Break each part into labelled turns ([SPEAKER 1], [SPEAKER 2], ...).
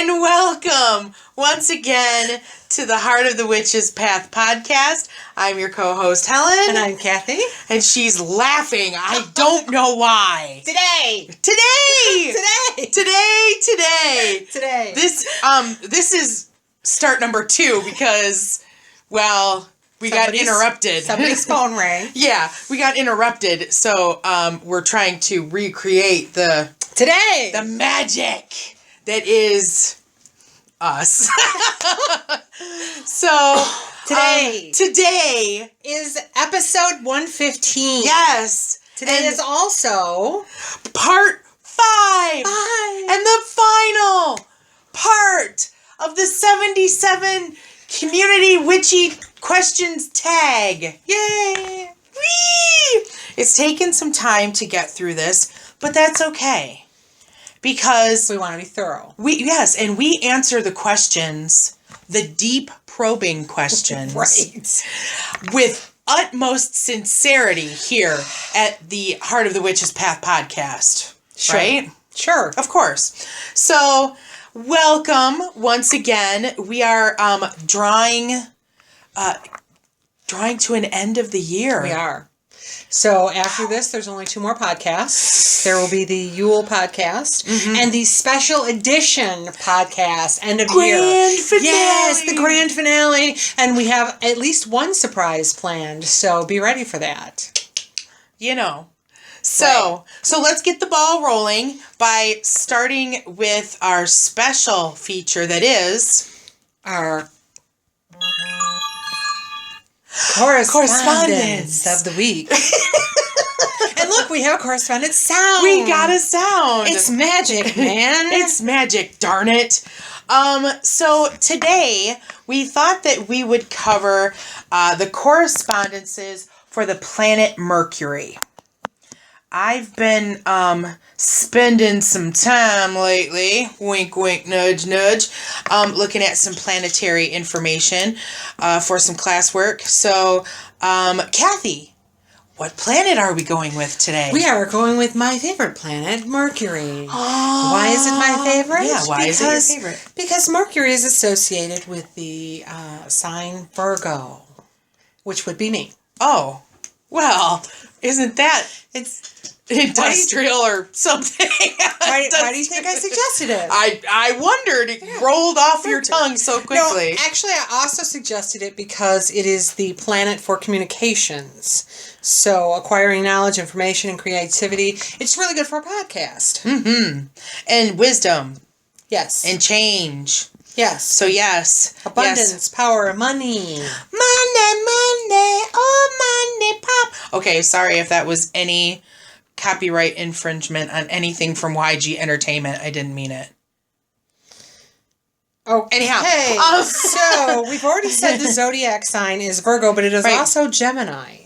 [SPEAKER 1] and welcome once again to the Heart of the Witch's Path podcast. I'm your co-host, Helen.
[SPEAKER 2] And I'm Kathy.
[SPEAKER 1] And she's laughing. I don't know why.
[SPEAKER 2] Today.
[SPEAKER 1] This is start number 2 because, well, we got interrupted.
[SPEAKER 2] Somebody's phone rang.
[SPEAKER 1] Yeah, we got interrupted. So we're trying to recreate the magic that is us. So today
[SPEAKER 2] is episode 115.
[SPEAKER 1] Yes.
[SPEAKER 2] Today is also
[SPEAKER 1] part 5. And the final part of the 77 Community Witchy Questions tag.
[SPEAKER 2] Yay!
[SPEAKER 1] Whee! It's taken some time to get through this, but that's okay. Because
[SPEAKER 2] we want to be thorough.
[SPEAKER 1] And we answer the questions, the deep probing questions.
[SPEAKER 2] Right.
[SPEAKER 1] With utmost sincerity here at the Heart of the Witch's Path podcast.
[SPEAKER 2] Sure.
[SPEAKER 1] Right?
[SPEAKER 2] Sure.
[SPEAKER 1] Of course. So, welcome once again. We are drawing to an end of the year.
[SPEAKER 2] We are. So after this, there's only 2 more podcasts. There will be the Yule podcast and the special edition podcast, end of year.
[SPEAKER 1] Grand finale.
[SPEAKER 2] Yes, the grand finale. And we have at least one surprise planned, so be ready for that.
[SPEAKER 1] You know. So let's get the ball rolling by starting with our special feature that is
[SPEAKER 2] our correspondence of the week. And look, we have a correspondence sound.
[SPEAKER 1] We got a sound.
[SPEAKER 2] It's magic, man.
[SPEAKER 1] It's magic, darn it. So today we thought that we would cover the correspondences for the planet Mercury. I've been spending some time lately, wink, wink, nudge, nudge, looking at some planetary information for some classwork. So, Kathy, what planet are we going with today?
[SPEAKER 2] We are going with my favorite planet, Mercury. Oh, why is it my favorite?
[SPEAKER 1] Yeah, why is it your favorite?
[SPEAKER 2] Because Mercury is associated with the sign Virgo, which would be me.
[SPEAKER 1] Oh, well, isn't that... It's industrial or something.
[SPEAKER 2] Why do you think I suggested it?
[SPEAKER 1] I wondered. It rolled off your tongue so quickly.
[SPEAKER 2] No, actually, I also suggested it because it is the planet for communications. So, acquiring knowledge, information, and creativity. It's really good for a podcast.
[SPEAKER 1] Mm-hmm. And wisdom.
[SPEAKER 2] Yes.
[SPEAKER 1] And change.
[SPEAKER 2] Yes.
[SPEAKER 1] So, yes.
[SPEAKER 2] Abundance, power, money.
[SPEAKER 1] Money, oh, money, pop. Okay, sorry if that was any copyright infringement on anything from YG Entertainment. I didn't mean it.
[SPEAKER 2] Oh,
[SPEAKER 1] anyhow.
[SPEAKER 2] So we've already said the zodiac sign is Virgo, but it is also Gemini.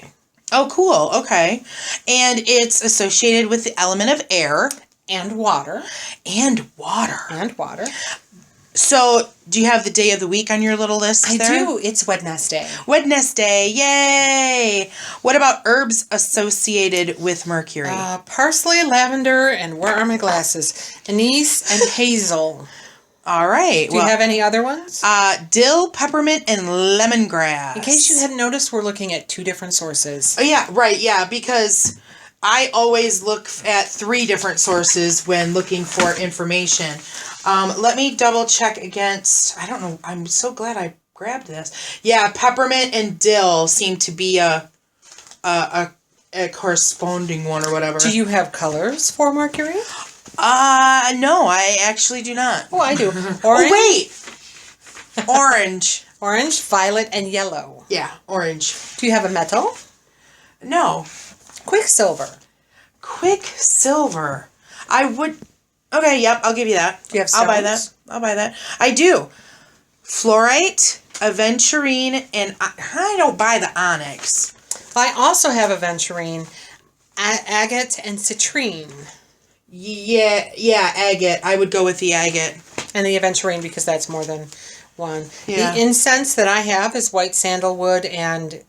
[SPEAKER 1] Oh, cool. Okay. And it's associated with the element of air.
[SPEAKER 2] And water.
[SPEAKER 1] So, do you have the day of the week on your little list there?
[SPEAKER 2] I do. It's Wednesday.
[SPEAKER 1] Wednesday. Yay! What about herbs associated with Mercury?
[SPEAKER 2] Parsley, lavender, and where are my glasses? Anise and hazel.
[SPEAKER 1] All right.
[SPEAKER 2] Do you have any other ones?
[SPEAKER 1] Dill, peppermint, and lemongrass.
[SPEAKER 2] In case you hadn't noticed, we're looking at 2 different sources.
[SPEAKER 1] Oh, yeah. Right. Yeah. Because I always look at 3 different sources when looking for information. Let me double check against, I don't know, I'm so glad I grabbed this. Yeah, peppermint and dill seem to be a corresponding one or whatever.
[SPEAKER 2] Do you have colors for Mercury?
[SPEAKER 1] No, I actually do not.
[SPEAKER 2] Oh, I do.
[SPEAKER 1] Orange. Oh, wait. Orange.
[SPEAKER 2] Orange, violet, and yellow.
[SPEAKER 1] Yeah, orange.
[SPEAKER 2] Do you have a metal?
[SPEAKER 1] No.
[SPEAKER 2] Quicksilver.
[SPEAKER 1] I would... Okay, yep, I'll give you that.
[SPEAKER 2] Do you have stones?
[SPEAKER 1] I'll buy that. I do. Fluorite, aventurine, and I don't buy the onyx.
[SPEAKER 2] I also have aventurine, agate, and citrine.
[SPEAKER 1] Yeah, agate. I would go with the agate.
[SPEAKER 2] And the aventurine because that's more than one.
[SPEAKER 1] Yeah.
[SPEAKER 2] The incense that I have is white sandalwood and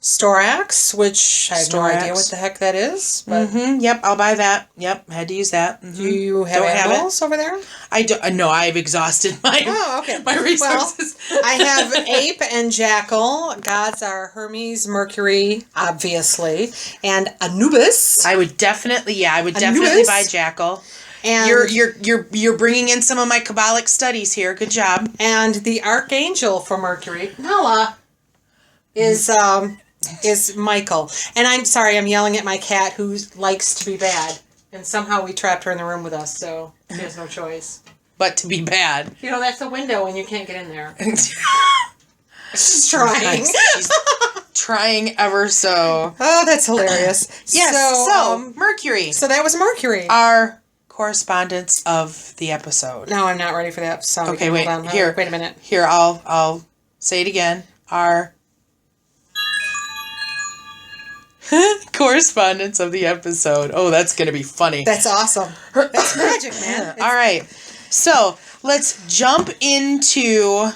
[SPEAKER 2] Storax, which I have no idea
[SPEAKER 1] Storax.
[SPEAKER 2] what the heck that is. But
[SPEAKER 1] Yep, I'll buy that. Yep, had to use that.
[SPEAKER 2] do you have
[SPEAKER 1] Don't have it.
[SPEAKER 2] animals over there?
[SPEAKER 1] I don't. No, I've exhausted my my resources.
[SPEAKER 2] Well, I have ape and jackal. Gods are Hermes, Mercury, obviously, and Anubis.
[SPEAKER 1] I would definitely,
[SPEAKER 2] Anubis?
[SPEAKER 1] buy jackal.
[SPEAKER 2] And
[SPEAKER 1] You're bringing in some of my Kabbalic studies here. Good job.
[SPEAKER 2] and the archangel for Mercury, Nala, is Michael. And I'm sorry, I'm yelling at my cat who likes to be bad. And somehow we trapped her in the room with us, so she has no choice.
[SPEAKER 1] But to be bad.
[SPEAKER 2] You know, that's the window and you can't get in there. She's trying.
[SPEAKER 1] She's trying ever so.
[SPEAKER 2] Oh, that's hilarious.
[SPEAKER 1] Yes. So Mercury.
[SPEAKER 2] So that was Mercury.
[SPEAKER 1] Our correspondence of the episode.
[SPEAKER 2] No, I'm not ready for that song.
[SPEAKER 1] Okay, wait.
[SPEAKER 2] Hold on.
[SPEAKER 1] Here.
[SPEAKER 2] Wait a minute.
[SPEAKER 1] Here, I'll say it again. Our correspondence of the episode. Oh, that's gonna be funny.
[SPEAKER 2] That's awesome. That's magic, man.
[SPEAKER 1] All right. So let's jump into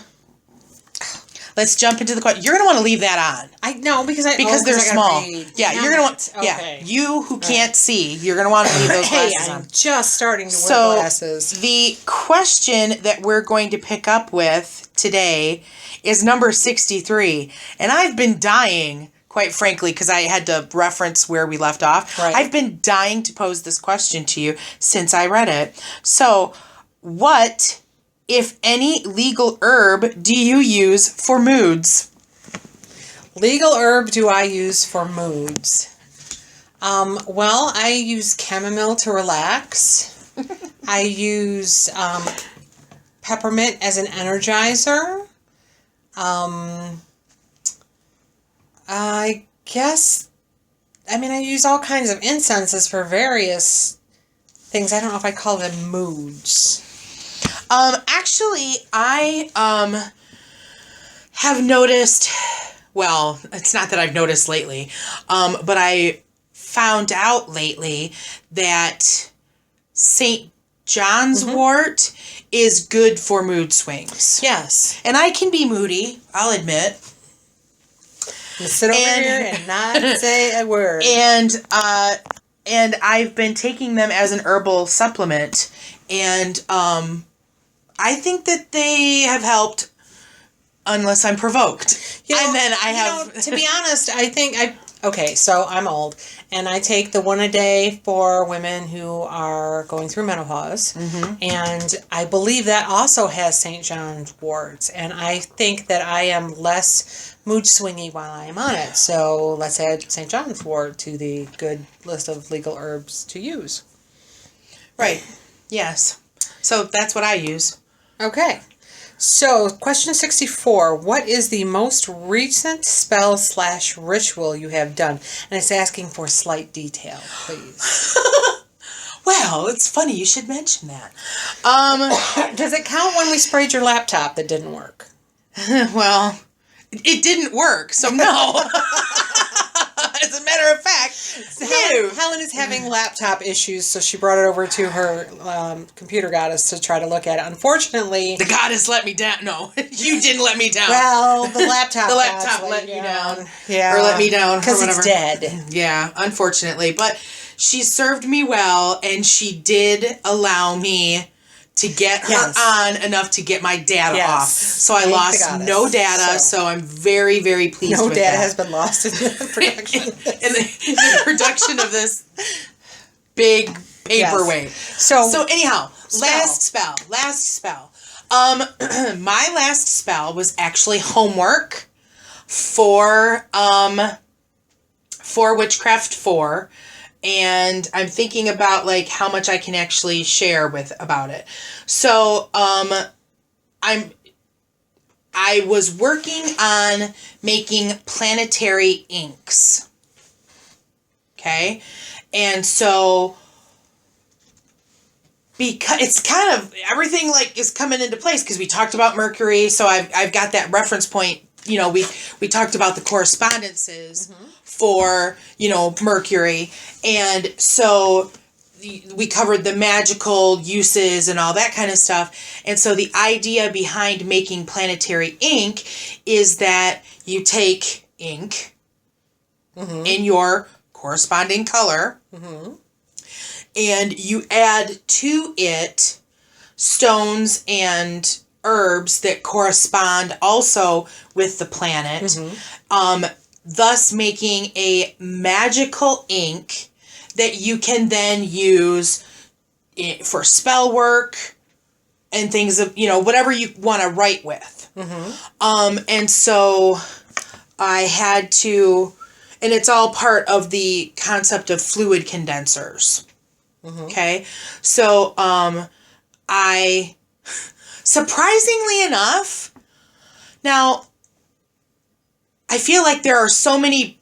[SPEAKER 1] the question. You're gonna want to leave that on
[SPEAKER 2] I know because
[SPEAKER 1] they're
[SPEAKER 2] I gotta
[SPEAKER 1] small.
[SPEAKER 2] read.
[SPEAKER 1] Yeah,
[SPEAKER 2] Damn
[SPEAKER 1] you're gonna
[SPEAKER 2] it.
[SPEAKER 1] want. Yeah,
[SPEAKER 2] Okay.
[SPEAKER 1] you who can't see, you're gonna want to leave those
[SPEAKER 2] Hey,
[SPEAKER 1] glasses
[SPEAKER 2] I'm
[SPEAKER 1] on.
[SPEAKER 2] just starting to wear
[SPEAKER 1] So
[SPEAKER 2] glasses.
[SPEAKER 1] the question that we're going to pick up with today is number 63, and I've been dying, quite frankly, because I had to reference where we left off.
[SPEAKER 2] Right.
[SPEAKER 1] I've been dying to pose this question to you since I read it. So, what, if any, legal herb do you use for moods?
[SPEAKER 2] Legal herb do I use for moods? Well, I use chamomile to relax. I use peppermint as an energizer. I guess, I use all kinds of incenses for various things. I don't know if I call them moods.
[SPEAKER 1] Actually, I have noticed, well, it's not that I've noticed lately, but I found out lately that St. John's wort is good for mood swings.
[SPEAKER 2] Yes.
[SPEAKER 1] And I can be moody, I'll admit.
[SPEAKER 2] You sit over here and not say a word.
[SPEAKER 1] And I've been taking them as an herbal supplement, and I think that they have helped, unless I'm provoked. And then I have.
[SPEAKER 2] To be honest, I think okay, so I'm old, and I take the one a day for women who are going through menopause, and I believe that also has St. John's wort, and I think that I am less mood swingy while I am on it. So let's add St. John's wort to the good list of legal herbs to use.
[SPEAKER 1] Right. Yes. So that's what I use.
[SPEAKER 2] Okay. So, question 64. What is the most recent spell/ritual you have done? And it's asking for slight detail, please.
[SPEAKER 1] Well, it's funny you should mention that.
[SPEAKER 2] Does it count when we sprayed your laptop that didn't work?
[SPEAKER 1] Well, it didn't work, so no. As a matter of fact, no.
[SPEAKER 2] Helen is having laptop issues, so she brought it over to her computer goddess to try to look at it. Unfortunately,
[SPEAKER 1] The goddess let me down. No, you didn't let me down.
[SPEAKER 2] well, the laptop
[SPEAKER 1] The laptop
[SPEAKER 2] gods
[SPEAKER 1] let you down.
[SPEAKER 2] Yeah.
[SPEAKER 1] Or let me down.
[SPEAKER 2] Because
[SPEAKER 1] or
[SPEAKER 2] it's
[SPEAKER 1] whatever.
[SPEAKER 2] dead.
[SPEAKER 1] Yeah, unfortunately. But she served me well, and she did allow me to get her on enough to get my data off. So I lost no data, so I'm very, very pleased with that.
[SPEAKER 2] No data has been lost in the production.
[SPEAKER 1] in the production of this big paperweight. So anyhow, last spell. My last spell was actually homework for Witchcraft 4. And I'm thinking about like how much I can actually share about it. So I was working on making planetary inks. Okay? And so because it's kind of everything like is coming into place because we talked about Mercury, so I've got that reference point. You know, we talked about the correspondences for, Mercury. And so we covered the magical uses and all that kind of stuff. And so the idea behind making planetary ink is that you take ink in your corresponding color. And you add to it stones and herbs that correspond also with the planet, thus making a magical ink that you can then use for spell work and things of, whatever you want to write with. And so I had to, and it's all part of the concept of fluid condensers. Okay. So, I, surprisingly enough, now, I feel like there are so many,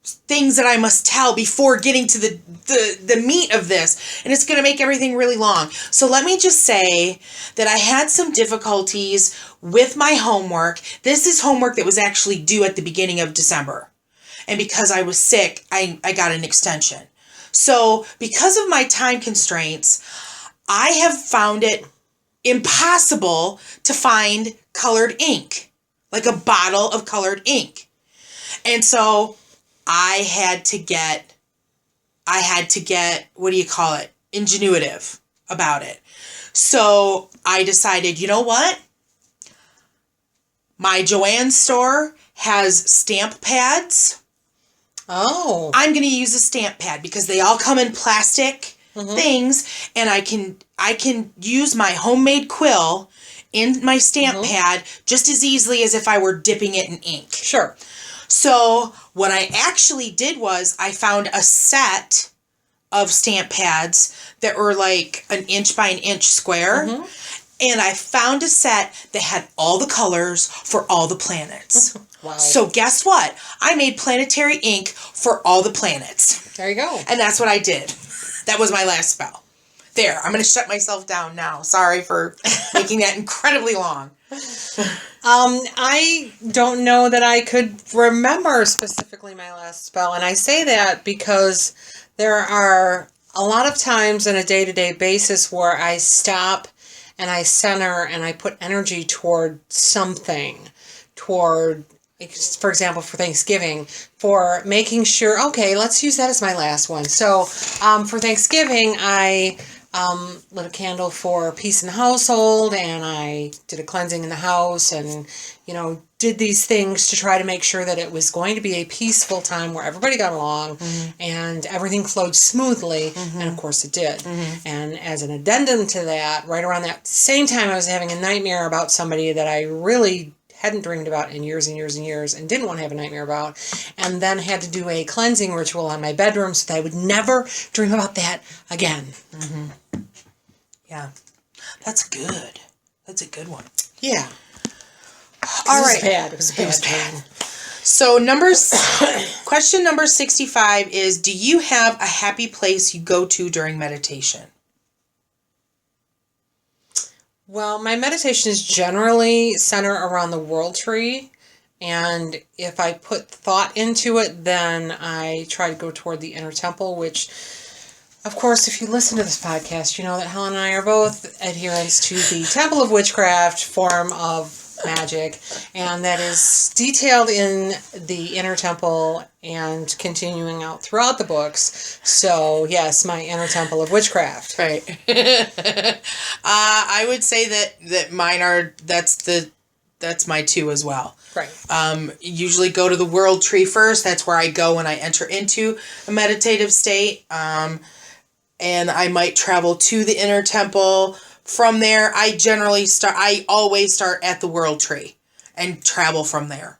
[SPEAKER 1] things that I must tell before getting to the meat of this, and it's going to make everything really long. So let me just say that I had some difficulties with my homework. This is homework that was actually due at the beginning of December. And because I was sick, I got an extension. So because of my time constraints, I have found it impossible to find colored ink, like a bottle of colored ink. And so I had to get, what do you call it? Ingenuitive about it. So I decided, you know what? My Joann store has stamp pads.
[SPEAKER 2] Oh.
[SPEAKER 1] I'm going to use a stamp pad because they all come in plastic things, and I can use my homemade quill in my stamp pad just as easily as if I were dipping it in ink.
[SPEAKER 2] Sure.
[SPEAKER 1] So what I actually did was I found a set of stamp pads that were like an inch by an inch square. And I found a set that had all the colors for all the planets.
[SPEAKER 2] Wow.
[SPEAKER 1] So guess what? I made planetary ink for all the planets.
[SPEAKER 2] There you go.
[SPEAKER 1] And that's what I did. That was my last spell. There, I'm going to shut myself down now. Sorry for making that incredibly long.
[SPEAKER 2] I don't know that I could remember specifically my last spell. And I say that because there are a lot of times on a day-to-day basis where I stop and I center and I put energy toward something, toward, for example, for Thanksgiving, for making sure, okay, let's use that as my last one. So for Thanksgiving, I lit a candle for peace in the household, and I did a cleansing in the house, and, did these things to try to make sure that it was going to be a peaceful time where everybody got along and everything flowed smoothly. And of course it did. And as an addendum to that, right around that same time, I was having a nightmare about somebody that I really hadn't dreamed about in years and years and years and didn't want to have a nightmare about, and then had to do a cleansing ritual on my bedroom so that I would never dream about that again.
[SPEAKER 1] Yeah, that's good. That's a good one.
[SPEAKER 2] Yeah.
[SPEAKER 1] All right.
[SPEAKER 2] It was bad.
[SPEAKER 1] So question number 65 is, do you have a happy place you go to during meditation?
[SPEAKER 2] Well, my meditation is generally centered around the world tree. And if I put thought into it, then I try to go toward the inner temple, which, of course, if you listen to this podcast, you know that Helen and I are both adherents to the Temple of Witchcraft form of magic, and that is detailed in the inner temple and continuing out throughout the books. So yes, my inner temple of witchcraft.
[SPEAKER 1] Right. I would say that mine are, that's my two as well.
[SPEAKER 2] Right.
[SPEAKER 1] Usually go to the world tree first. That's where I go when I enter into a meditative state. And I might travel to the inner temple. From there, I always start at the world tree and travel from there.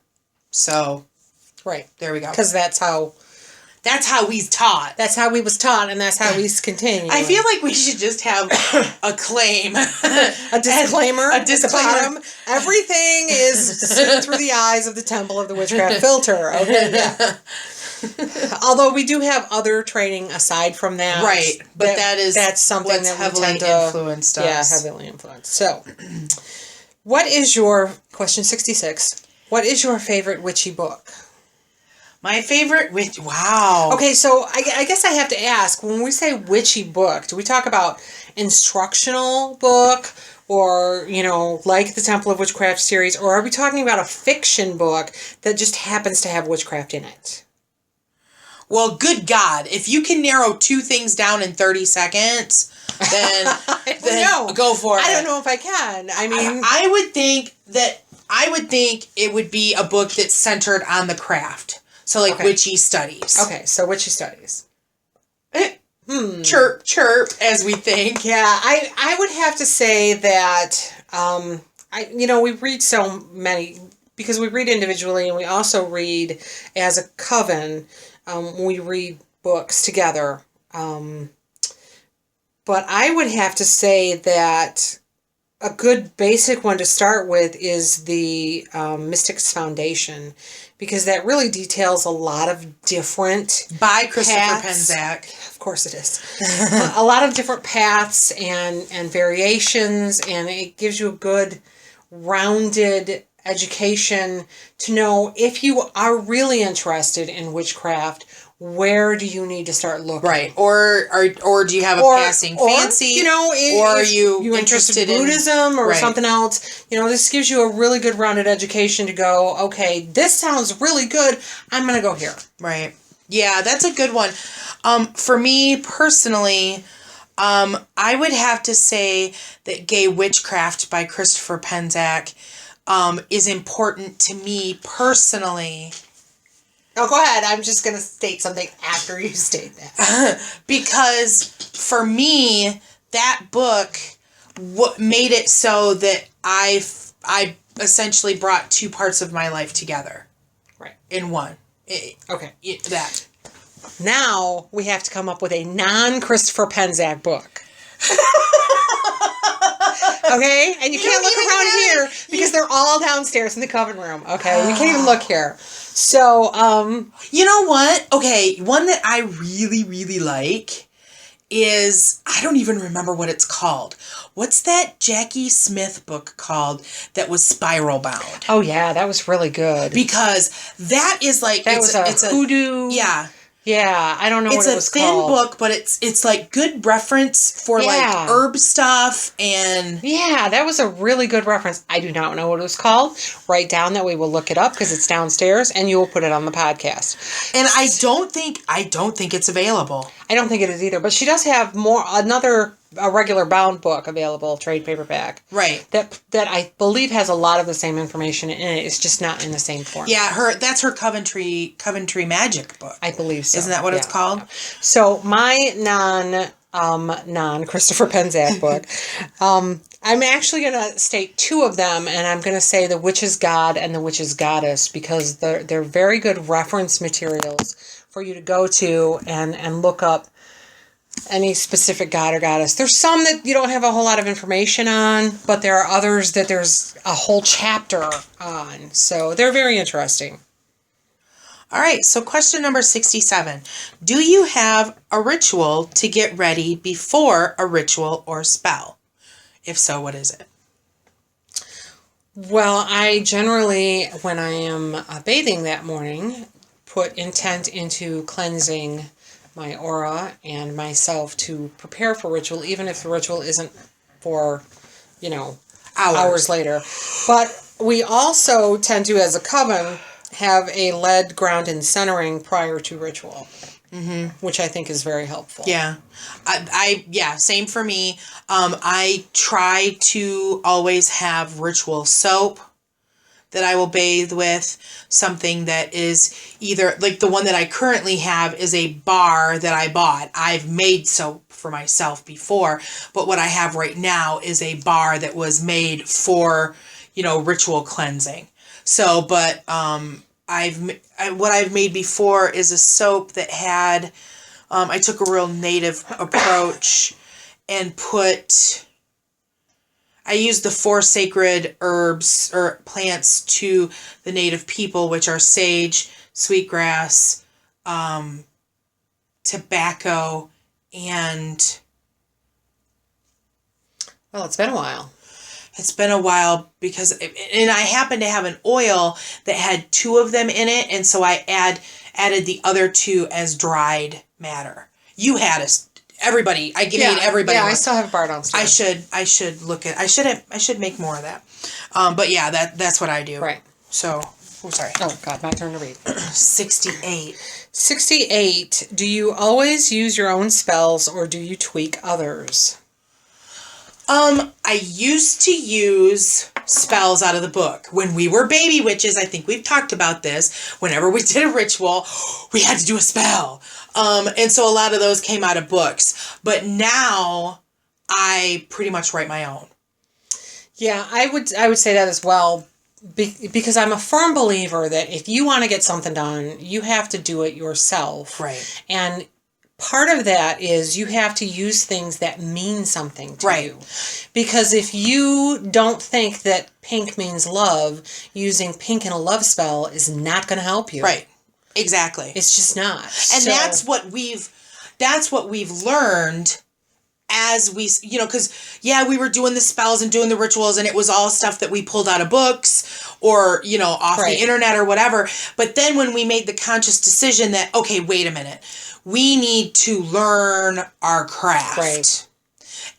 [SPEAKER 1] So,
[SPEAKER 2] right.
[SPEAKER 1] There we go.
[SPEAKER 2] Because that's how
[SPEAKER 1] we taught.
[SPEAKER 2] That's how we was taught, and that's how we continue.
[SPEAKER 1] I feel like we should just have a claim.
[SPEAKER 2] A disclaimer.
[SPEAKER 1] A disclaimer.
[SPEAKER 2] At the bottom. Everything is seen through the eyes of the Temple of the Witchcraft filter. Okay, yeah. Although we do have other training aside from that.
[SPEAKER 1] Right. But that's
[SPEAKER 2] something
[SPEAKER 1] that
[SPEAKER 2] heavily
[SPEAKER 1] influenced us.
[SPEAKER 2] Yeah, heavily influenced. So, what is your, question 66, what is your favorite witchy book?
[SPEAKER 1] My favorite witch, wow.
[SPEAKER 2] Okay, so I guess I have to ask, when we say witchy book, do we talk about instructional book or, like the Temple of Witchcraft series, or are we talking about a fiction book that just happens to have witchcraft in it?
[SPEAKER 1] Well, good God. If you can narrow 2 things down in 30 seconds, then, go for it.
[SPEAKER 2] I don't know if I can. I mean,
[SPEAKER 1] I would think it would be a book that's centered on the craft. So like witchy studies.
[SPEAKER 2] Okay, so witchy studies.
[SPEAKER 1] Chirp, chirp, as we think.
[SPEAKER 2] Yeah, I would have to say that, we read so many, because we read individually and we also read as a coven. We read books together. But I would have to say that a good basic one to start with is the Mystics Foundation, because that really details a lot of different
[SPEAKER 1] by Christopher
[SPEAKER 2] paths.
[SPEAKER 1] Penczak.
[SPEAKER 2] Of course it is. A lot of different paths and variations, and it gives you a good rounded education to know if you are really interested in witchcraft, where do you need to start looking?
[SPEAKER 1] Right. Or do you have a passing fancy? Or are you
[SPEAKER 2] interested in Buddhism or something else? This gives you a really good rounded education to go, okay, this sounds really good. I'm going to go here.
[SPEAKER 1] Right. Yeah, that's a good one. For me personally, I would have to say that Gay Witchcraft by Christopher Penczak is important to me personally.
[SPEAKER 2] Oh, go ahead. I'm just going to state something after you state that.
[SPEAKER 1] Because for me, that book made it so that I essentially brought 2 parts of my life together.
[SPEAKER 2] Right.
[SPEAKER 1] In one.
[SPEAKER 2] Okay.
[SPEAKER 1] That.
[SPEAKER 2] Now we have to come up with a non-Christopher Penczak book. Okay? And you can't look around here because they're all downstairs in the coven room. Okay? You can't even look here. So,
[SPEAKER 1] you know what? Okay, one that I really, really like is, I don't even remember what it's called. What's that Jackie Smith book called that was spiral bound?
[SPEAKER 2] Oh yeah, that was really good.
[SPEAKER 1] Because that is like,
[SPEAKER 2] it's a hoodoo.
[SPEAKER 1] Yeah.
[SPEAKER 2] Yeah, I don't know what it was called.
[SPEAKER 1] It's a thin book, but it's like good reference for like herb stuff and...
[SPEAKER 2] Yeah, that was a really good reference. I do not know what it was called. Write down that we will look it up because it's downstairs and you will put it on the podcast.
[SPEAKER 1] And I don't think it's available.
[SPEAKER 2] I don't think it is either, but she does have a regular bound book available, trade paperback.
[SPEAKER 1] Right.
[SPEAKER 2] That I believe has a lot of the same information in it. It's just not in the same form.
[SPEAKER 1] Yeah, that's her Coventry Magic book.
[SPEAKER 2] I believe so.
[SPEAKER 1] Isn't that what it's called?
[SPEAKER 2] So my non Christopher Penczak book, I'm actually going to state 2 of them, and I'm going to say The Witch's God and The Witch's Goddess, because they're very good reference materials for you to go to and look up any specific god or goddess. There's some that you don't have a whole lot of information on, but there are others that there's a whole chapter on. So they're very interesting.
[SPEAKER 1] All right, so question number 67. Do you have a ritual to get ready before a ritual or spell? If so, what is it?
[SPEAKER 2] Well, I generally, when I am bathing that morning, put intent into cleansing my aura and myself to prepare for ritual, even if the ritual isn't for, hours later. But we also tend to, as a coven, have a lead ground and centering prior to ritual, which I think is very helpful.
[SPEAKER 1] Yeah. Same for me. I try to always have ritual soap that I will bathe with, something that is either, like the one that I currently have is a bar that I bought. I've made soap for myself before, but what I have right now is a bar that was made for, ritual cleansing. So, but what I've made before is a soap that had, I took a real native approach and I used the 4 sacred herbs or plants to the native people, which are sage, sweetgrass, tobacco, and...
[SPEAKER 2] Well, it's been a while.
[SPEAKER 1] It's been a while and I happened to have an oil that had 2 of them in it, and so I added the other 2 as dried matter. You had everybody. I made everybody.
[SPEAKER 2] Yeah, I still have a bar downstairs.
[SPEAKER 1] I should look at. I should make more of that. But yeah, that's what I do.
[SPEAKER 2] Right.
[SPEAKER 1] So Oh, sorry.
[SPEAKER 2] Oh, God, my turn to read.
[SPEAKER 1] 68.
[SPEAKER 2] 68. Do you always use your own spells or do you tweak others?
[SPEAKER 1] I used to use spells out of the book. When we were baby witches, I think we've talked about this. Whenever we did a ritual, we had to do a spell. And so a lot of those came out of books. But now I pretty much write my own.
[SPEAKER 2] Yeah, I would say that as well. Because I'm a firm believer that if you want to get something done, you have to do it yourself.
[SPEAKER 1] Right.
[SPEAKER 2] And part of that is you have to use things that mean something to you. Because if you don't think that pink means love, using pink in a love spell is not going to help you.
[SPEAKER 1] Right. Exactly.
[SPEAKER 2] It's just not.
[SPEAKER 1] And that's what we've learned as we, because, we were doing the spells and doing the rituals, and it was all stuff that we pulled out of books or, off the internet or whatever. But then when we made the conscious decision that, okay, wait a minute, we need to learn our craft.
[SPEAKER 2] Right.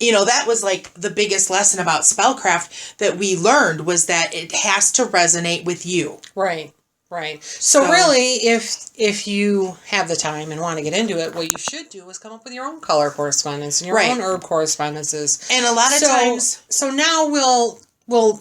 [SPEAKER 1] That was like the biggest lesson about spellcraft that we learned was that it has to resonate with you.
[SPEAKER 2] Right. Right. So really, if you have the time and want to get into it, what you should do is come up with your own color correspondence and your own herb correspondences.
[SPEAKER 1] And a lot of times...
[SPEAKER 2] So now we'll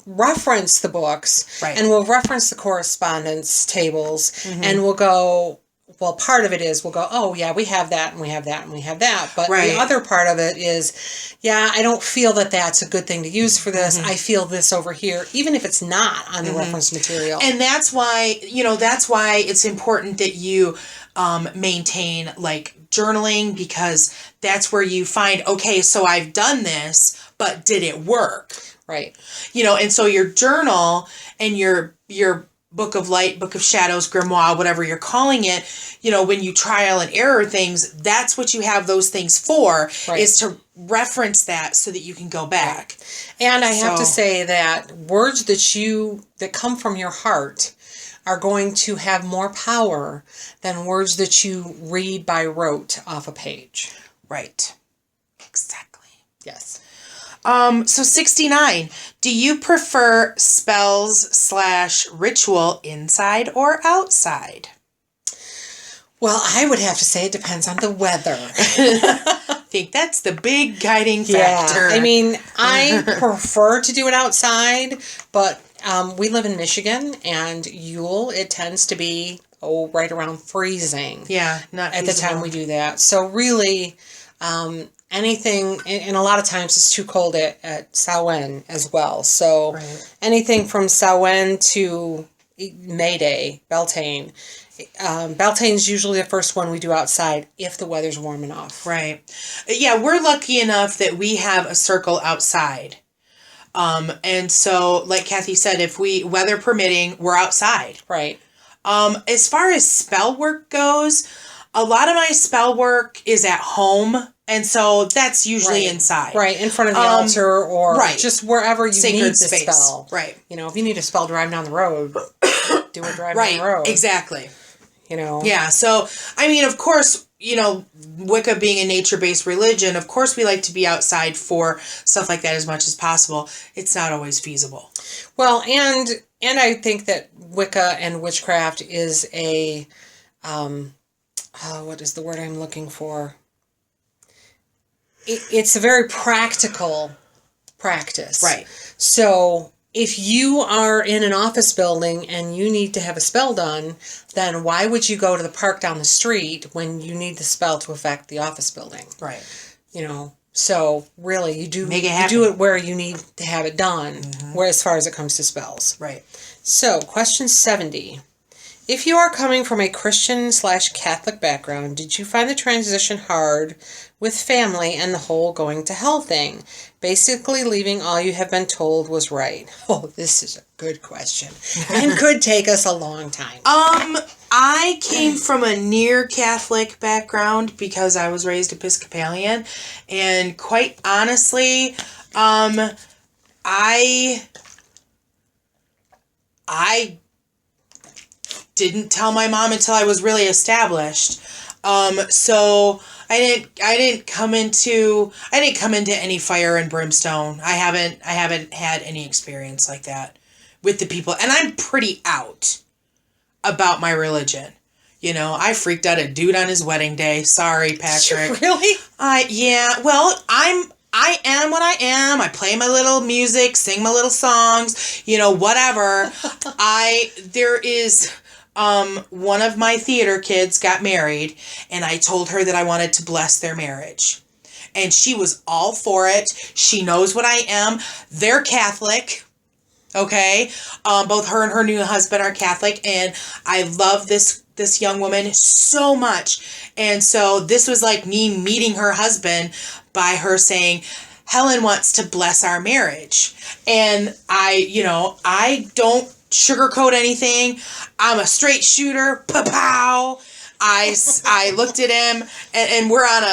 [SPEAKER 2] reference the books, and we'll reference the correspondence tables, and we'll go... Well, part of it is we'll go, oh, yeah, we have that, and we have that, and we have that. But the other part of it is, I don't feel that that's a good thing to use for this. I feel this over here, even if it's not on the reference material.
[SPEAKER 1] And that's why, it's important that you maintain, like, journaling, because that's where you find, okay, so I've done this, but did it work?
[SPEAKER 2] Right.
[SPEAKER 1] And so your journal and your Book of Light, Book of Shadows, Grimoire, whatever you're calling it, when you trial and error things, that's what you have those things for, is to reference that so that you can go back.
[SPEAKER 2] And I have to say that words that come from your heart are going to have more power than words that you read by rote off a page.
[SPEAKER 1] Right. Exactly.
[SPEAKER 2] Yes.
[SPEAKER 1] So 69, do you prefer spells/ritual inside or outside?
[SPEAKER 2] Well, I would have to say it depends on the weather.
[SPEAKER 1] I think that's the big guiding factor.
[SPEAKER 2] I mean, I prefer to do it outside, but we live in Michigan, and Yule, it tends to be, right around freezing.
[SPEAKER 1] Yeah, not
[SPEAKER 2] at the time we do that. So really... anything, and a lot of times it's too cold at Samhain as well. So anything from Samhain to May Day, Beltane. Beltane's usually the first one we do outside if the weather's warm enough.
[SPEAKER 1] Right. Yeah, we're lucky enough that we have a circle outside. And so, like Kathy said, if weather permitting, we're outside.
[SPEAKER 2] Right.
[SPEAKER 1] As far as spell work goes, a lot of my spell work is at home. And so that's usually inside.
[SPEAKER 2] Right, in front of the altar or just wherever you
[SPEAKER 1] Sacred
[SPEAKER 2] need the
[SPEAKER 1] space.
[SPEAKER 2] spell.
[SPEAKER 1] Right.
[SPEAKER 2] If you need a spell driving down the road, do a drive down the road.
[SPEAKER 1] Exactly.
[SPEAKER 2] Yeah,
[SPEAKER 1] so, I mean, of course, Wicca being a nature-based religion, of course we like to be outside for stuff like that as much as possible. It's not always feasible.
[SPEAKER 2] Well, and I think that Wicca and witchcraft is a, what is the word I'm looking for? It's a very practical practice.
[SPEAKER 1] Right.
[SPEAKER 2] So if you are in an office building and you need to have a spell done, then why would you go to the park down the street when you need the spell to affect the office building?
[SPEAKER 1] Right.
[SPEAKER 2] So really you do it where you need to have it done, where as far as it comes to spells.
[SPEAKER 1] Right.
[SPEAKER 2] So question 70. If you are coming from a Christian/Catholic background, did you find the transition hard with family and the whole going to hell thing? Basically leaving all you have been told was right. Oh, this is a good question. And could take us a long time.
[SPEAKER 1] I came from a near Catholic background because I was raised Episcopalian. And quite honestly, I didn't tell my mom until I was really established. So I didn't come into any fire and brimstone. I haven't had any experience like that with the people, and I'm pretty out. about my religion. You know, I freaked out a dude on his wedding day. Sorry, Patrick.
[SPEAKER 2] Really?
[SPEAKER 1] Yeah. Well, I am what I am. I play my little music, sing my little songs, you know, whatever. There is one of my theater kids got married, and I told her that I wanted to bless their marriage. And she was all for it. She knows what I am. They're Catholic. Okay? Both her and her new husband are Catholic, and I love this young woman so much. And so this was like me meeting her husband by her saying, Helen wants to bless our marriage. And I don't sugarcoat anything. I'm a straight shooter. Pow. I looked at him, and we're on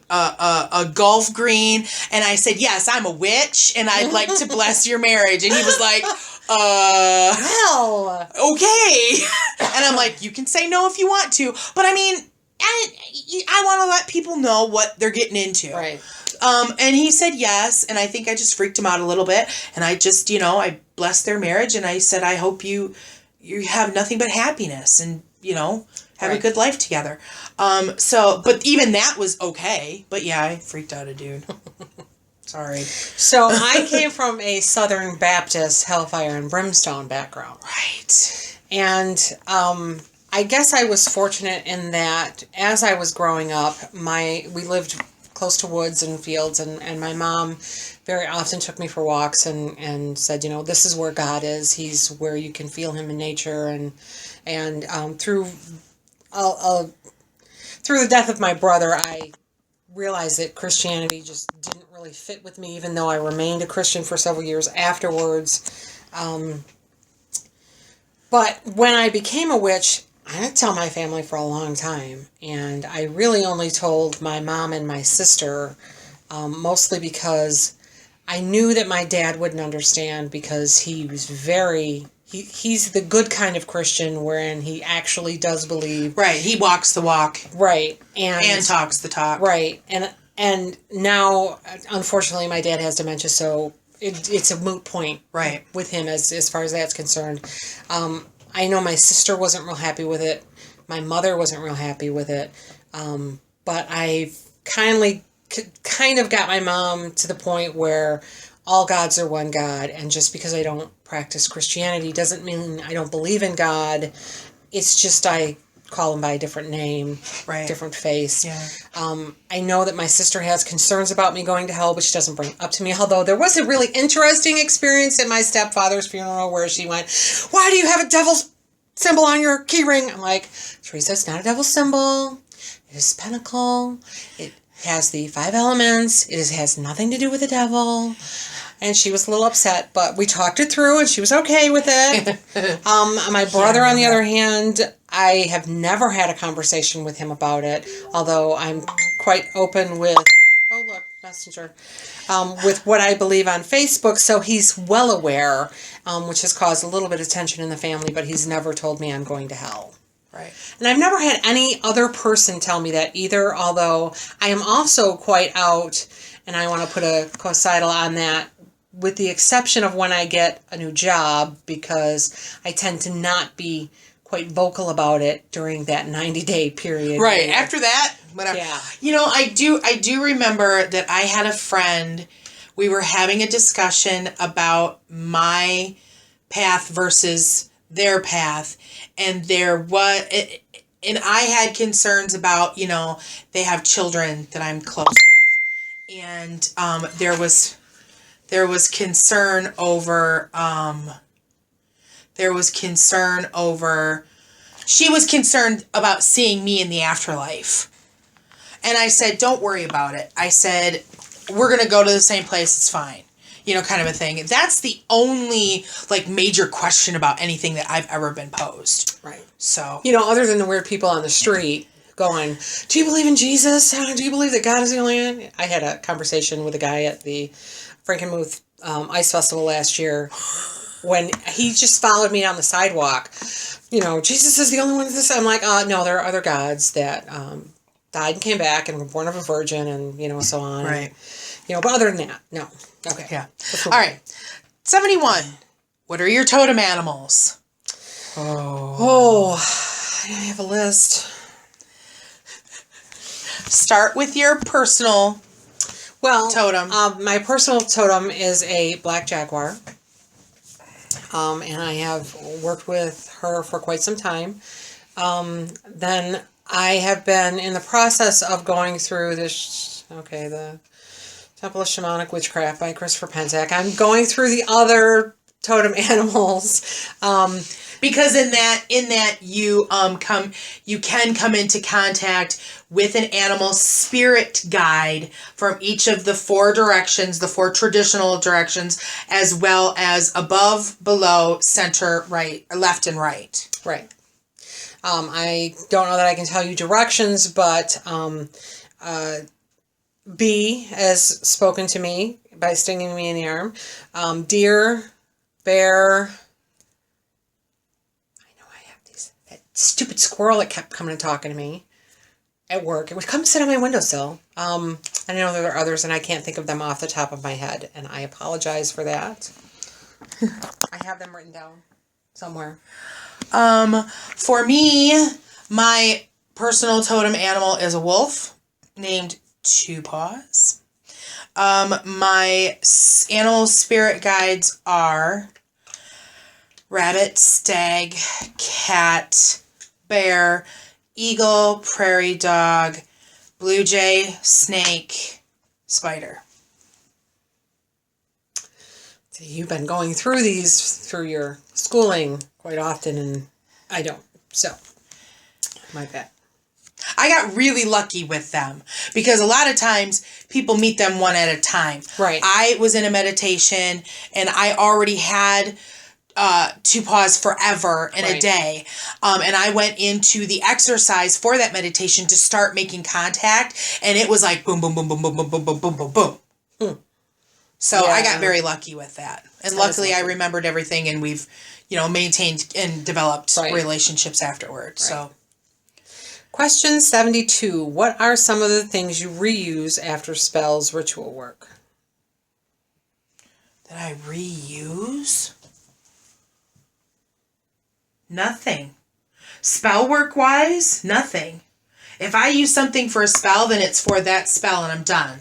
[SPEAKER 1] a golf green, and I said, yes, I'm a witch, and I'd like to bless your marriage. And he was like,
[SPEAKER 2] Well,
[SPEAKER 1] okay. And I'm like, you can say no if you want to, but I mean, I want to let people know what they're getting into.
[SPEAKER 2] right.
[SPEAKER 1] And he said yes, and I think I just freaked him out a little bit, and I just, I blessed their marriage, and I said, I hope you have nothing but happiness, and, have a good life together. But even that was okay, but yeah, I freaked out a dude. Sorry.
[SPEAKER 2] So I came from a Southern Baptist hellfire and brimstone background.
[SPEAKER 1] Right.
[SPEAKER 2] And I guess I was fortunate in that as I was growing up, we lived close to woods and fields, and my mom very often took me for walks and said, this is where God is. He's where you can feel him in nature. And through the death of my brother, I realized that Christianity just didn't really fit with me, even though I remained a Christian for several years afterwards. But when I became a witch, I didn't tell my family for a long time, and I really only told my mom and my sister, mostly because I knew that my dad wouldn't understand, because he was he's the good kind of Christian wherein he actually does believe.
[SPEAKER 1] Right, he walks the walk.
[SPEAKER 2] Right.
[SPEAKER 1] And talks the talk.
[SPEAKER 2] Right. And now, unfortunately, my dad has dementia, so it's a moot point.
[SPEAKER 1] Right.
[SPEAKER 2] With him as far as that's concerned. I know my sister wasn't real happy with it. My mother wasn't real happy with it. But I kind of got my mom to the point where all gods are one God, and just because I don't practice Christianity doesn't mean I don't believe in God. It's just I call him by a different name,
[SPEAKER 1] right.
[SPEAKER 2] Different face.
[SPEAKER 1] Yeah.
[SPEAKER 2] I know that my sister has concerns about me going to hell, but she doesn't bring up to me. Although there was a really interesting experience at my stepfather's funeral where she went, "Why do you have a devil's symbol on your key ring?" I'm like, "Teresa, it's not a devil's symbol. It is Pentacle. It has the 5 elements. It has nothing to do with the devil." And she was a little upset, but we talked it through, and she was okay with it. My brother, on the other hand, I have never had a conversation with him about it, although I'm quite open with, oh look, Messenger, with what I believe on Facebook, so he's well aware, which has caused a little bit of tension in the family, but he's never told me I'm going to hell.
[SPEAKER 1] Right.
[SPEAKER 2] And I've never had any other person tell me that either, although I am also quite out, and I want to put a coicidal on that, with the exception of when I get a new job, because I tend to not be quite vocal about it during that 90-day period.
[SPEAKER 1] Right. After that, whatever.
[SPEAKER 2] Yeah.
[SPEAKER 1] I do remember that I had a friend, we were having a discussion about my path versus their path, and and I had concerns about, they have children that I'm close with. And there was concern over she was concerned about seeing me in the afterlife. And I said, don't worry about it. I said, we're going to go to the same place. It's fine. Kind of a thing. That's the only major question about anything that I've ever been posed.
[SPEAKER 2] Right.
[SPEAKER 1] So,
[SPEAKER 2] other than the weird people on the street going, "Do you believe in Jesus? Do you believe that God is the only one?" I had a conversation with a guy at the Frankenmuth Ice Festival last year when he just followed me on the sidewalk. Jesus is the only one of this. I'm like, no, there are other gods that died and came back and were born of a virgin, and so on.
[SPEAKER 1] Right.
[SPEAKER 2] But other than that, no. Okay.
[SPEAKER 1] Yeah. All right. 71. What are your totem animals?
[SPEAKER 2] Oh, I have a list.
[SPEAKER 1] Start with your personal totem.
[SPEAKER 2] My personal totem is a black jaguar. And I have worked with her for quite some time. Then I have been in the process of going through the Temple of Shamanic Witchcraft by Christopher Penczak. I'm going through the other totem animals.
[SPEAKER 1] Because in that you can come into contact with an animal spirit guide from each of the four directions, the four traditional directions, as well as above, below, center, right, left, and right.
[SPEAKER 2] Right. I don't know that I can tell you directions, but bee has spoken to me by stinging me in the arm. Deer, bear. That stupid squirrel that kept coming and talking to me at work. It would come sit on my windowsill. I know there are others, and I can't think of them off the top of my head, and I apologize for that. I have them written down somewhere.
[SPEAKER 1] For me, my personal totem animal is a wolf named Two Paws. My animal spirit guides are rabbit, stag, cat, bear, eagle, prairie dog, blue jay, snake, spider.
[SPEAKER 2] So you've been going through these through your schooling quite often, and I don't. So, my bad.
[SPEAKER 1] I got really lucky with them because a lot of times people meet them one at a time.
[SPEAKER 2] Right.
[SPEAKER 1] I was in a meditation and I already had Two Paws forever in a day. And I went into the exercise for that meditation to start making contact, and it was like boom, boom, boom, boom, boom, boom, boom, boom, boom, boom, boom. So I got very lucky with that. And luckily I remembered everything, and we've, maintained and developed relationships afterwards. So
[SPEAKER 2] question 72. What are some of the things you reuse after spells ritual work?
[SPEAKER 1] That I reuse? Nothing. Spell work wise, nothing. If I use something for a spell, then it's for that spell and I'm done.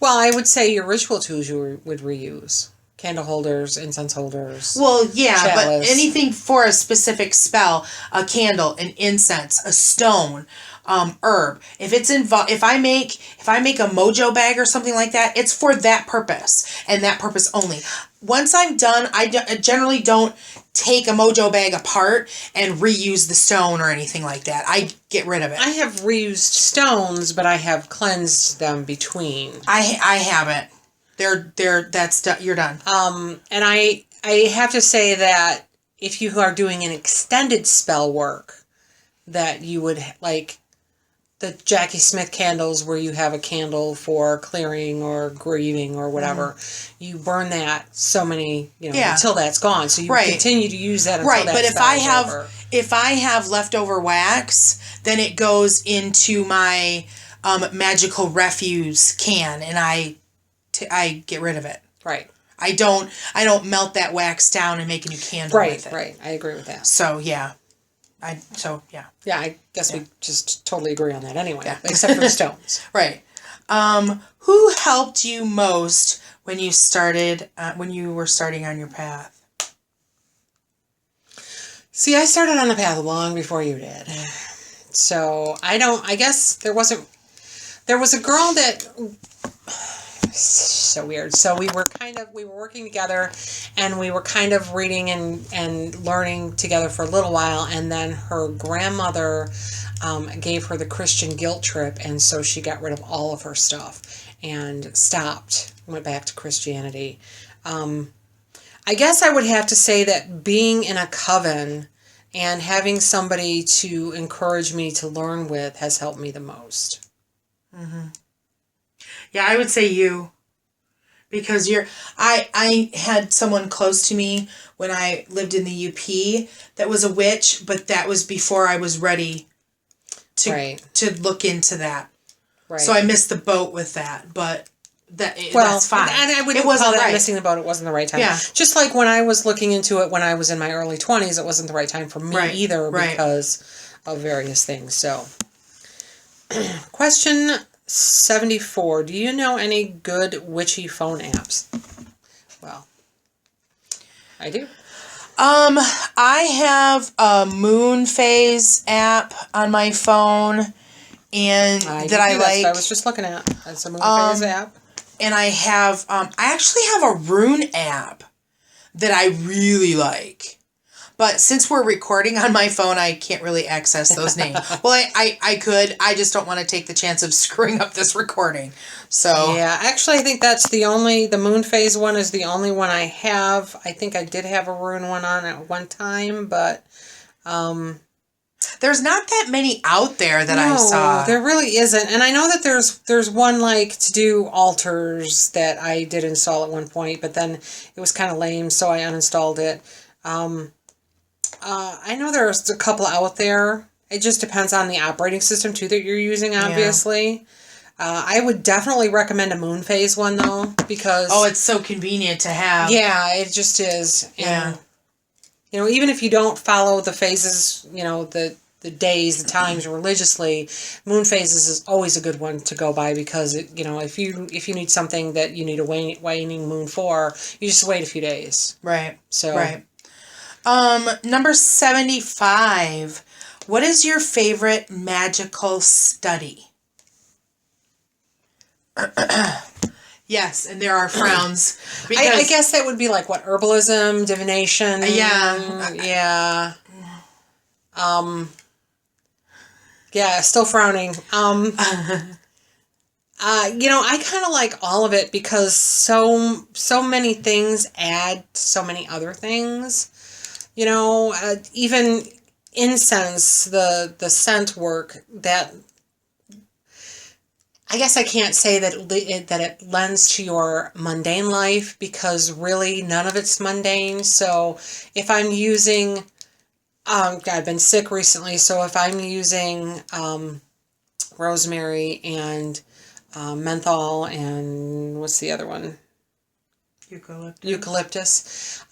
[SPEAKER 2] Well, I would say your ritual tools you would reuse. Candle holders, incense holders.
[SPEAKER 1] Well, yeah,
[SPEAKER 2] chalice.
[SPEAKER 1] But anything for a specific spell, a candle, an incense, a stone, herb. If it's if I make a mojo bag or something like that, it's for that purpose and that purpose only. Once I'm done, I generally don't take a mojo bag apart and reuse the stone or anything like that. I get rid of it.
[SPEAKER 2] I have reused stones, but I have cleansed them between.
[SPEAKER 1] I haven't. You're done.
[SPEAKER 2] And I have to say that if you are doing an extended spell work, that you would like the Jackie Smith candles where you have a candle for clearing or grieving or whatever. You burn that so many, until that's gone. So you continue to use that until that
[SPEAKER 1] but
[SPEAKER 2] spell is over.
[SPEAKER 1] If I have leftover wax, then it goes into my magical refuse can, and I get rid of it.
[SPEAKER 2] Right.
[SPEAKER 1] I don't melt that wax down and make a new candle with it.
[SPEAKER 2] Right. I agree with that.
[SPEAKER 1] So yeah.
[SPEAKER 2] Yeah, I guess we just totally agree on that anyway. Yeah. Except for the stones.
[SPEAKER 1] Right. Who helped you most when you were starting on your path?
[SPEAKER 2] See, I started on the path long before you did. So I guess there was a girl that, so weird. So we were working together, and we were kind of reading and learning together for a little while, and then her grandmother gave her the Christian guilt trip, and so she got rid of all of her stuff and went back to Christianity. I guess I would have to say that being in a coven and having somebody to encourage me to learn with has helped me the most.
[SPEAKER 1] Mm-hmm. Yeah, I would say you. Because I had someone close to me when I lived in the UP that was a witch, but that was before I was ready to look into that. Right. So I missed the boat with that. But that's fine.
[SPEAKER 2] And I wouldn't
[SPEAKER 1] it wasn't
[SPEAKER 2] call that
[SPEAKER 1] right.
[SPEAKER 2] missing the boat. It wasn't the right time.
[SPEAKER 1] Yeah.
[SPEAKER 2] Just like when I was looking into it when I was in my early 20s, it wasn't the right time for me either because of various things. So, question 74. Do you know any good witchy phone apps? Well, I do.
[SPEAKER 1] I have a moon phase app on my phone, and I like.
[SPEAKER 2] I was just looking at. It's a moon phase app.
[SPEAKER 1] And I have, I actually have a rune app that I really like. But since we're recording on my phone, I can't really access those names. Well, I could. I just don't want to take the chance of screwing up this recording. So
[SPEAKER 2] yeah, actually, I think that's the moon phase one is the only one I have. I think I did have a rune one on at one time, but
[SPEAKER 1] there's not that many out there that I saw.
[SPEAKER 2] There really isn't. And I know that there's one like to do altars that I did install at one point, but then it was kind of lame, so I uninstalled it. I know there's a couple out there. It just depends on the operating system, too, that you're using, obviously. Yeah. I would definitely recommend a moon phase one, though, because...
[SPEAKER 1] Oh, it's so convenient to have.
[SPEAKER 2] Yeah, it just is. And, even if you don't follow the phases, the days, the times religiously, moon phases is always a good one to go by because, if you need something that you need a waning moon for, you just wait a few days.
[SPEAKER 1] Right.
[SPEAKER 2] So...
[SPEAKER 1] Right. Number 75. What is your favorite magical study? Yes, and there are frowns.
[SPEAKER 2] I guess that would be like what, herbalism, divination.
[SPEAKER 1] Yeah.
[SPEAKER 2] Yeah, still frowning. I kind of like all of it because so many things add so many other things. Even incense, the scent work, that I guess I can't say that it lends to your mundane life because really none of it's mundane. So if I'm using, I've been sick recently, so if I'm using rosemary and menthol and what's the other one? Eucalyptus.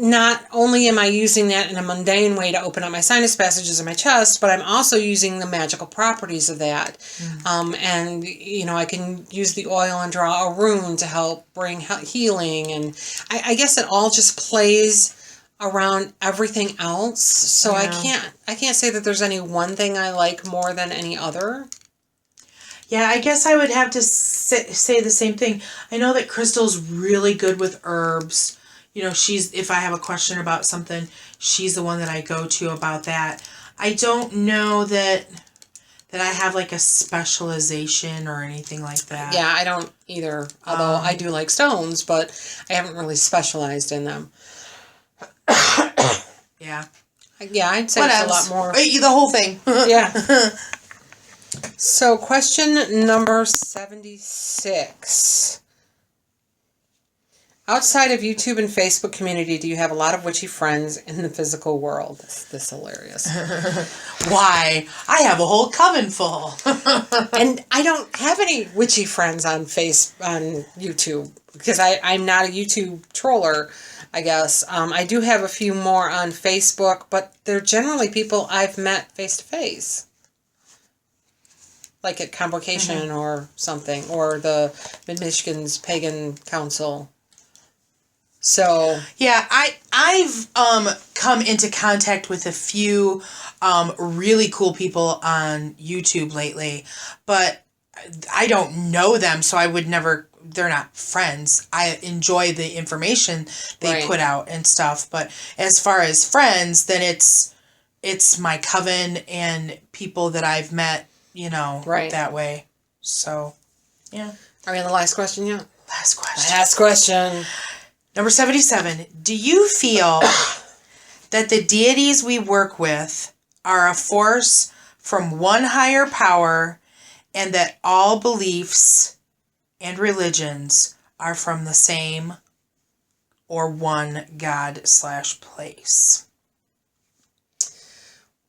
[SPEAKER 2] Not only am I using that in a mundane way to open up my sinus passages in my chest, but I'm also using the magical properties of that. And, I can use the oil and draw a rune to help bring healing. And I guess it all just plays around everything else. So I can't say that there's any one thing I like more than any other.
[SPEAKER 1] Yeah, I guess I would have to say the same thing. I know that Crystal's really good with herbs. If I have a question about something, she's the one that I go to about that. I don't know that I have like a specialization or anything like that.
[SPEAKER 2] Yeah, I don't either. Although I do like stones, but I haven't really specialized in them.
[SPEAKER 1] Yeah.
[SPEAKER 2] Yeah, I'd say it's a lot more.
[SPEAKER 1] The whole thing.
[SPEAKER 2] Yeah. So, question number 76. Outside of YouTube and Facebook community, do you have a lot of witchy friends in the physical world? This is hilarious.
[SPEAKER 1] Why? I have a whole coven full.
[SPEAKER 2] And I don't have any witchy friends on YouTube because I'm not a YouTube troller, I guess. I do have a few more on Facebook, but they're generally people I've met face to face. Like at Convocation or something, or the Mid-Michigan's Pagan Council. So
[SPEAKER 1] yeah, I've come into contact with a few really cool people on YouTube lately, but I don't know them, so I would never. They're not friends. I enjoy the information they put out and stuff, but as far as friends, then it's my coven and people that I've met, that way. So, yeah.
[SPEAKER 2] Are we on the last question yet?
[SPEAKER 1] Last
[SPEAKER 2] question.
[SPEAKER 1] Number 77. Do you feel that the deities we work with are a force from one higher power and that all beliefs and religions are from the same or one God/place?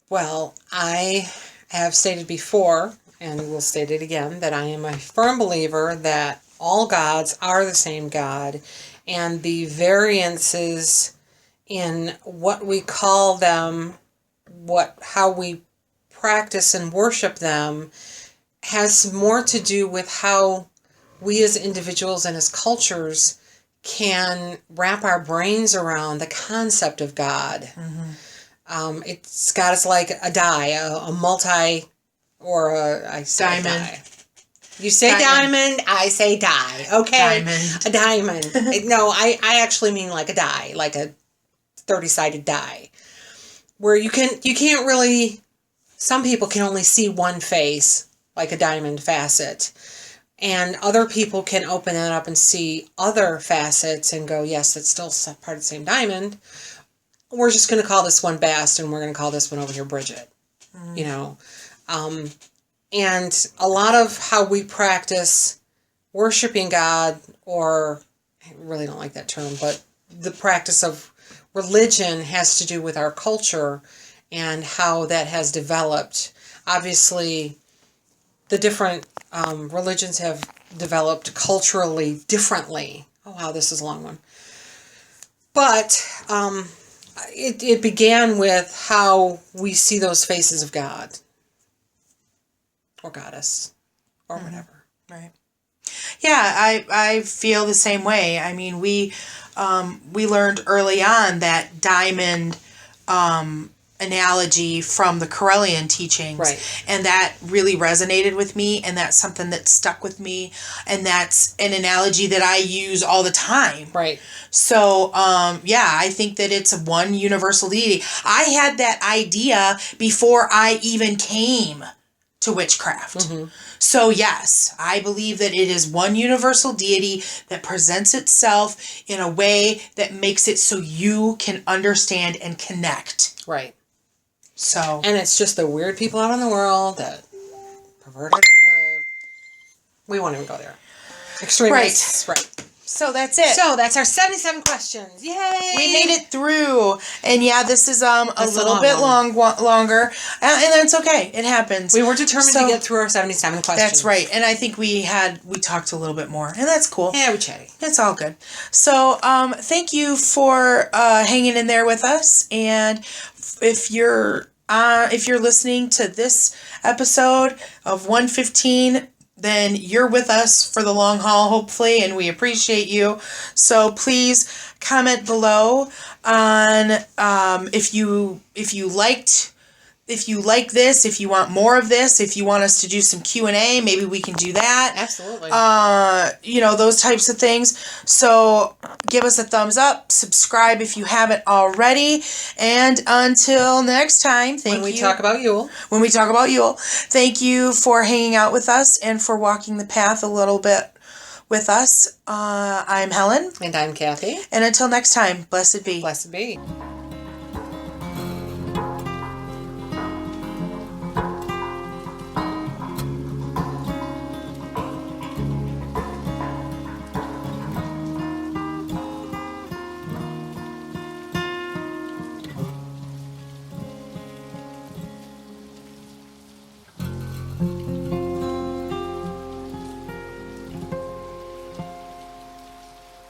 [SPEAKER 2] Well, I have stated before, and we'll state it again, that I am a firm believer that all gods are the same God, and the variances in what we call them, how we practice and worship them, has more to do with how we as individuals and as cultures can wrap our brains around the concept of God. It's God is like a die, a multi, or I say
[SPEAKER 1] Diamond.
[SPEAKER 2] die. You say diamond, I say die. Okay,
[SPEAKER 1] Diamond.
[SPEAKER 2] a diamond. No, I actually mean like a die, like a 30-sided die, where you can't really. Some people can only see one face, like a diamond facet. And other people can open that up and see other facets and go, yes, it's still part of the same diamond. We're just going to call this one Bast, and we're going to call this one over here Bridget. You know? And a lot of how we practice worshiping God, or I really don't like that term, but the practice of religion has to do with our culture and how that has developed. Obviously, the different religions have developed culturally differently. Oh, wow, this is a long one. But it began with how we see those faces of God or goddess or whatever.
[SPEAKER 1] Right. Yeah, I feel the same way. I mean, we learned early on that diamond analogy from the Corellian teachings.
[SPEAKER 2] Right.
[SPEAKER 1] And that really resonated with me, and that's something that stuck with me, and that's an analogy that I use all the time.
[SPEAKER 2] Right.
[SPEAKER 1] So, yeah, I think that it's one universal deity. I had that idea before I even came to witchcraft. So, yes, I believe that it is one universal deity that presents itself in a way that makes it so you can understand and connect.
[SPEAKER 2] Right.
[SPEAKER 1] So,
[SPEAKER 2] and it's just the weird people out in the world that pervert everything. We won't even go there. Extremists. Right.
[SPEAKER 1] So that's it.
[SPEAKER 2] So that's our 77 questions. Yay!
[SPEAKER 1] We made it through. And yeah, this is a little bit longer. And that's okay. It happens.
[SPEAKER 2] We were determined to get through our 77 questions.
[SPEAKER 1] That's right. And I think we talked a little bit more. And that's cool.
[SPEAKER 2] Yeah, we chatted.
[SPEAKER 1] It's all good. So thank you for hanging in there with us. And if you're listening to this episode of 115, then you're with us for the long haul, hopefully, and we appreciate you. So please comment below on if you like this, if you want more of this, if you want us to do some Q&A, maybe we can do that.
[SPEAKER 2] Absolutely.
[SPEAKER 1] Those types of things. So give us a thumbs up, subscribe if you haven't already, and until next time,
[SPEAKER 2] when we talk about Yule,
[SPEAKER 1] thank you for hanging out with us and for walking the path a little bit with us. I'm Helen.
[SPEAKER 2] And I'm Kathy.
[SPEAKER 1] And until next time, blessed be.
[SPEAKER 2] Blessed be.